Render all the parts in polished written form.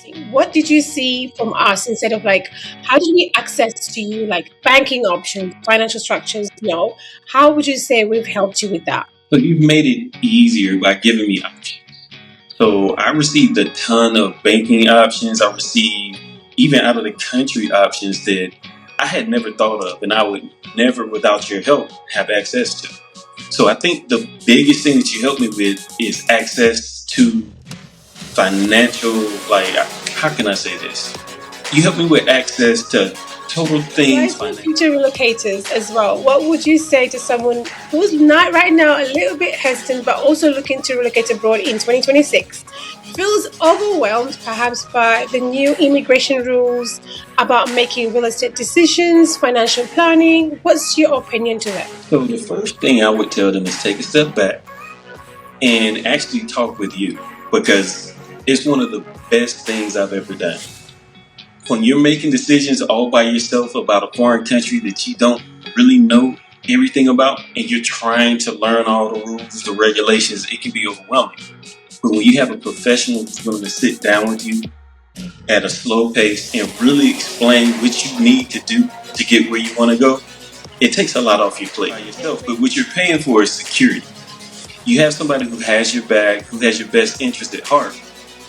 interesting. What did you see from us instead of like, how did we access to you, like banking options, financial structures? How would you say we've helped you with that? So you've made it easier by giving me options. So I received a ton of banking options. I received even out of the country options that I had never thought of, and I would never, without your help, have access to. So I think the biggest thing that you helped me with is access to financial, like, how can I say this? You helped me with access to total things. For future relocators as well, what would you say to someone who's not right now a little bit hesitant, but also looking to relocate abroad in 2026? Feels overwhelmed perhaps by the new immigration rules about making real estate decisions, financial planning. What's your opinion to that? So the first thing I would tell them is take a step back and actually talk with you, because it's one of the best things I've ever done. When you're making decisions all by yourself about a foreign country that you don't really know everything about, and you're trying to learn all the rules, the regulations, it can be overwhelming. But when you have a professional who's willing to sit down with you at a slow pace and really explain what you need to do to get where you want to go, it takes a lot off your plate by yourself. But what you're paying for is security. You have somebody who has your back, who has your best interest at heart.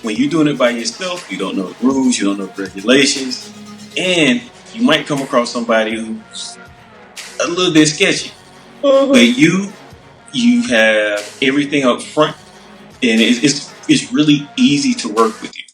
When you're doing it by yourself, you don't know the rules, you don't know the regulations, and you might come across somebody who's a little bit sketchy. But you have everything up front, and it's really easy to work with you.